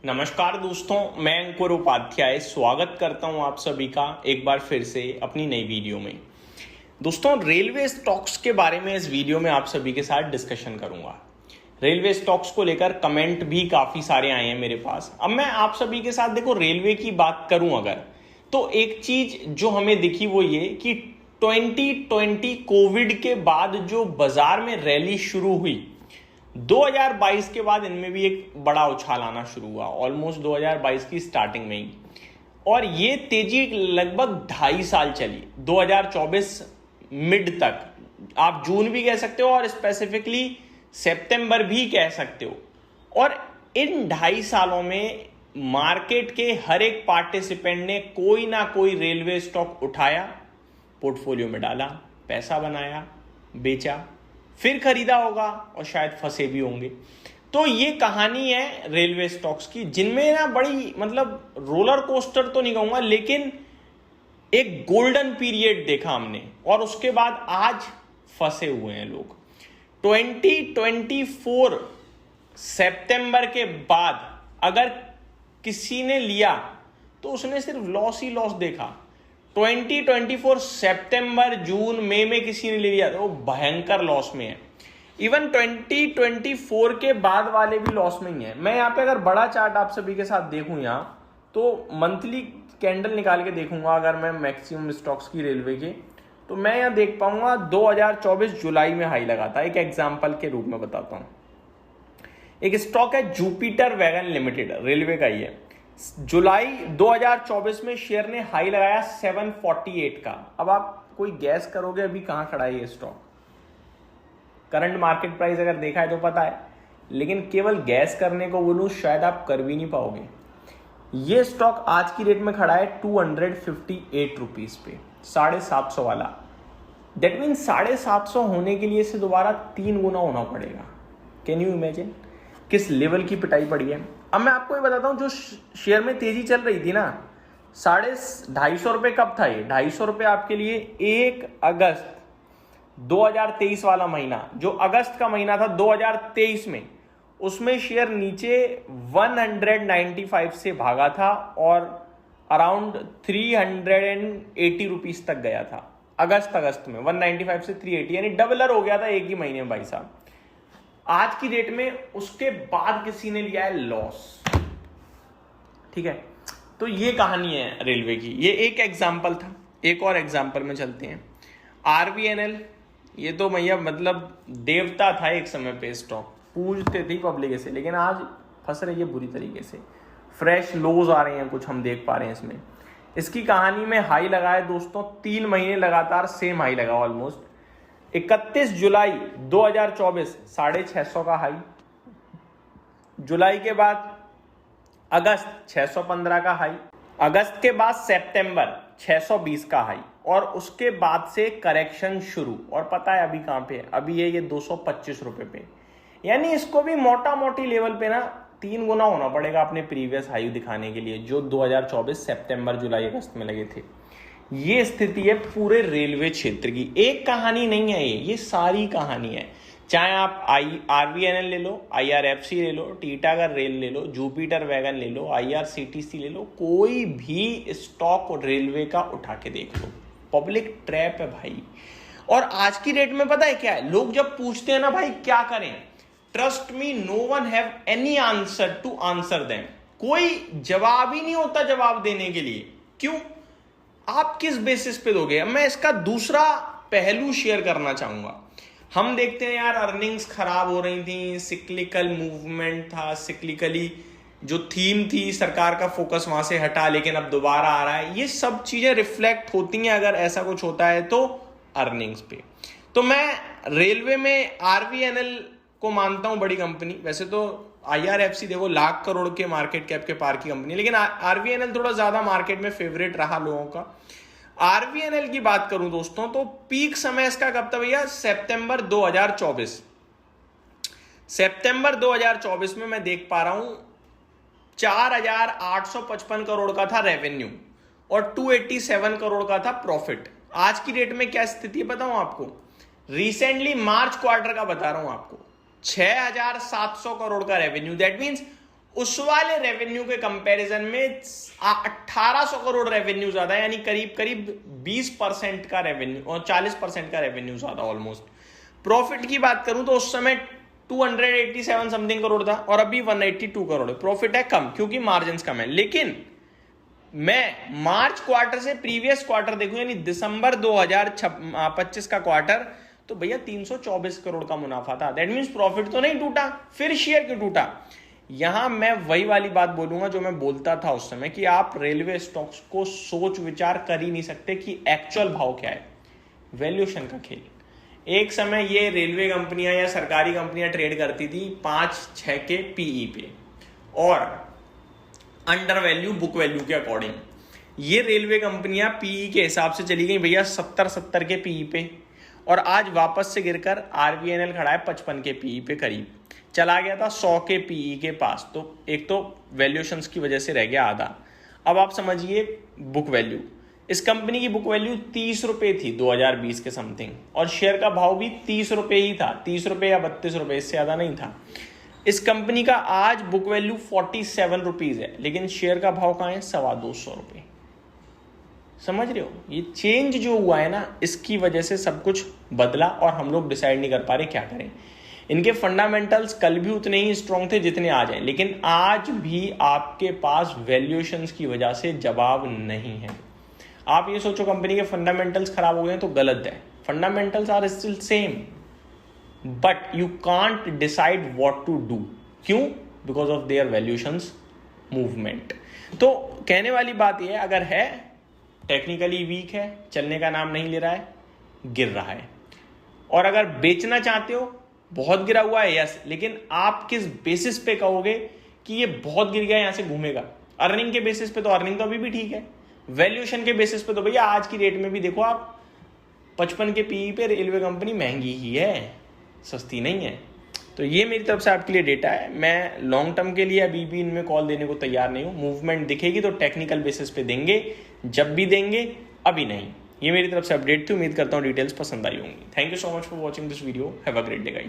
नमस्कार दोस्तों, मैं अंकुर उपाध्याय स्वागत करता हूं आप सभी का एक बार फिर से अपनी नई वीडियो में। दोस्तों, रेलवे स्टॉक्स के बारे में इस वीडियो में आप सभी के साथ डिस्कशन करूंगा। रेलवे स्टॉक्स को लेकर कमेंट भी काफी सारे आए हैं मेरे पास। अब मैं आप सभी के साथ देखो रेलवे की बात करूं अगर, तो एक चीज जो हमें दिखी वो ये कि 2020 कोविड के बाद जो बाजार में रैली शुरू हुई, 2022 के बाद इनमें भी एक बड़ा उछाल आना शुरू हुआ, ऑलमोस्ट 2022 की स्टार्टिंग में ही। और ये तेजी लगभग 2.5 साल चली, 2024 मिड तक, आप जून भी कह सकते हो और स्पेसिफिकली सितंबर भी कह सकते हो। और इन 2.5 सालों में मार्केट के हर एक पार्टिसिपेंट ने कोई ना कोई रेलवे स्टॉक उठाया, पोर्टफोलियो में डाला, पैसा बनाया, बेचा, फिर खरीदा होगा और शायद फंसे भी होंगे। तो ये कहानी है रेलवे स्टॉक्स की, जिनमें ना बड़ी मतलब रोलर कोस्टर तो नहीं कहूंगा, लेकिन एक गोल्डन पीरियड देखा हमने और उसके बाद आज फंसे हुए हैं लोग। 2024 सितंबर के बाद अगर किसी ने लिया तो उसने सिर्फ लॉस ही लॉस देखा। 2024 सितंबर, जून, मई में किसी ने ले लिया तो वो भयंकर लॉस में है। इवन 2024 के बाद वाले भी लॉस में ही है। मैं यहाँ पे अगर बड़ा चार्ट आप सभी के साथ देखूं यहाँ, तो मंथली कैंडल निकाल के देखूंगा अगर मैं मैक्सिमम स्टॉक्स की रेलवे के, तो मैं यहाँ देख पाऊंगा 2024 जुलाई में हाई लगा था। एक एग्जाम्पल के रूप में बताता हूँ। एक स्टॉक है जुपिटर वैगन लिमिटेड, रेलवे का ही है। जुलाई 2024 में शेयर ने हाई लगाया 748 का। अब आप कोई गैस करोगे अभी कहां खड़ा है ये स्टॉक? करंट मार्केट प्राइस अगर देखा है तो पता है, लेकिन केवल गैस करने को बोलूं शायद आप कर भी नहीं पाओगे। ये स्टॉक आज की रेट में खड़ा है 258 रुपीज पे, 750 वाला। दैट मीन 750 होने के लिए इसे दोबारा 3 गुना होना पड़ेगा। कैन यू इमेजिन किस लेवल की पिटाई पड़ी है? अब मैं आपको ये बताता हूं, जो शेयर में तेजी चल रही थी ना, 250 रुपए कब था ये? 250 रुपए आपके लिए 1 अगस्त 2023 वाला महीना, जो अगस्त का महीना था 2023 में, उसमें शेयर नीचे 195 से भागा था और अराउंड 380 रुपीज तक गया था। अगस्त में 195 से 380, यानी डबलर हो गया था एक ही महीने में भाई साहब। आज की डेट में उसके बाद किसी ने लिया है लॉस। ठीक है, तो ये कहानी है रेलवे की। ये एक एग्जाम्पल था। एक और एग्जाम्पल में चलते हैं। आरवीएनएल, ये तो भैया मतलब देवता था एक समय पे, स्टॉक पूजते थे पब्लिक से, लेकिन आज फंस रही है बुरी तरीके से। फ्रेश लोज आ रहे हैं कुछ, हम देख पा रहे हैं इसमें। इसकी कहानी में हाई लगाए दोस्तों, 3 महीने लगातार सेम हाई लगा ऑलमोस्ट। 31 जुलाई 2024 650 का हाई, जुलाई के बाद अगस्त 615 का हाई, अगस्त के बाद सितंबर 620 का हाई, और उसके बाद से करेक्शन शुरू। और पता है अभी कहां पे है? अभी है ये 225 रुपए पे। यानी इसको भी मोटा मोटी लेवल पे ना 3 गुना होना पड़ेगा अपने प्रीवियस हाई दिखाने के लिए, जो 2024 सितंबर, जुलाई, अगस्त में लगे थे। ये स्थिति है पूरे रेलवे क्षेत्र की। एक कहानी नहीं है ये सारी कहानी है। चाहे आप आरवीएनएल ले लो, आईआरएफसी ले लो, टीटागढ़ रेल ले लो, जुपिटर वैगन ले लो, आईआरसीटीसी ले लो, कोई भी स्टॉक रेलवे का उठा के देख लो, पब्लिक ट्रैप है भाई। और आज की डेट में पता है क्या है? लोग जब पूछते हैं ना भाई क्या करें, trust me, no one have any answer to answer them. कोई जवाब ही नहीं होता जवाब देने के लिए। क्यों? आप किस बेसिस पे दोगे? मैं इसका दूसरा पहलू शेयर करना चाहूंगा। हम देखते हैं यार, अर्निंग्स खराब हो रही थी, सिक्लिकल मूवमेंट था, सिक्लिकली जो थीम थी, सरकार का फोकस वहां से हटा, लेकिन अब दोबारा आ रहा है। ये सब चीजें रिफ्लेक्ट होती हैं अगर ऐसा कुछ होता है तो अर्निंग्स पे। तो मैं रेलवे में आरवीएनएल को मानता हूं बड़ी कंपनी। वैसे तो आईआरएफसी देखो लाख करोड़ के मार्केट कैप के पार की कंपनी, लेकिन आरवीएनएल थोड़ा ज्यादा मार्केट में फेवरेट रहा लोगों का। आरवीएनएल की बात करूं दोस्तों, तो पीक समय इसका कब था भैया? सितंबर 2024। सितंबर 2024 में मैं देख पा रहा हूं 4855 करोड़ का था रेवेन्यू और 287 करोड़ का था प्रॉफिट। आज की डेट में क्या स्थिति है बताऊं आपको? रिसेंटली मार्च क्वार्टर का बता रहा हूं आपको, 6700 करोड़ का रेवेन्यू। दैट मीन्स उस वाले रेवेन्यू के कंपैरिजन में 1800 करोड़ रेवेन्यू ज्यादा, यानी करीब करीब 20% का रेवेन्यू और 40% का रेवेन्यू ज्यादा ऑलमोस्ट। प्रॉफिट की बात करूं तो उस समय 287 समथिंग करोड़ था और अभी 182 करोड़ है। प्रॉफिट है कम क्योंकि मार्जिन कम है, लेकिन मैं मार्च क्वार्टर से प्रीवियस क्वार्टर देखूं यानी दिसंबर 2025 का क्वार्टर, तो भैया 324 करोड़ का मुनाफा था। दैट मींस प्रॉफिट तो नहीं टूटा, फिर शेयर क्यों टूटा? यहां मैं वही वाली बात बोलूंगा जो मैं बोलता था उस समय कि आप रेलवे स्टॉक्स को सोच विचार कर ही नहीं सकते कि एक्चुअल भाव क्या है। वैल्यूएशन का खेल। एक समय ये रेलवे कंपनियां या सरकारी कंपनियां ट्रेड करती थी 5-6 के पीई पे और अंडर वैल्यू बुक वैल्यू के अकॉर्डिंग। ये रेलवे कंपनियां पीई के हिसाब से चली गई भैया 70 के पीई पे, और आज वापस से गिरकर आरबीएनएल खड़ा है 55 के पीई पे, करीब चला गया था 100 के पीई के पास। तो एक तो वैल्यूएशंस की वजह से रह गया आधा। अब आप समझिए बुक वैल्यू, इस कंपनी की बुक वैल्यू 30 रुपए थी 2020 के समथिंग, और शेयर का भाव भी 30 रुपए ही था, 30 रुपए या 32 रुपए, इससे ज्यादा नहीं था। इस कंपनी का आज बुक वैल्यू 47 रुपीज है, लेकिन शेयर का भाव कहां है? 225 रुपए। समझ रहे हो? ये चेंज जो हुआ है ना, इसकी वजह से सब कुछ बदला और हम लोग डिसाइड नहीं कर पा रहे क्या करें। इनके फंडामेंटल्स कल भी उतने ही स्ट्रॉन्ग थे जितने आज हैं, लेकिन आज भी आपके पास वैल्यूएशंस की वजह से जवाब नहीं है। आप ये सोचो कंपनी के फंडामेंटल्स खराब हो गए तो गलत है। Fundamentals are still same, but you can't decide what to do. क्यों? Because of their valuations movement. तो कहने वाली बात यह है, अगर है टेक्निकली वीक है, चलने का नाम नहीं ले रहा है, गिर रहा है, और अगर बेचना चाहते हो, बहुत गिरा हुआ है यस, लेकिन आप किस बेसिस पे कहोगे कि ये बहुत गिर गया, यहां से घूमेगा? अर्निंग के बेसिस पे तो अर्निंग तो अभी भी ठीक है, वैल्यूएशन के बेसिस पे तो भैया आज की डेट में भी देखो आप 55 के पीई पे रेलवे कंपनी महंगी ही है, सस्ती नहीं है। तो ये मेरी तरफ से आपके लिए डेटा है। मैं लॉन्ग टर्म के लिए अभी भी इनमें कॉल देने को तैयार नहीं हूं। मूवमेंट दिखेगी तो टेक्निकल बेसिस पे देंगे, जब भी देंगे, अभी नहीं। ये मेरी तरफ से अपडेट थी। उम्मीद करता हूं डिटेल्स पसंद आई होंगी। Thank you so much for watching this video. Have a great day guys.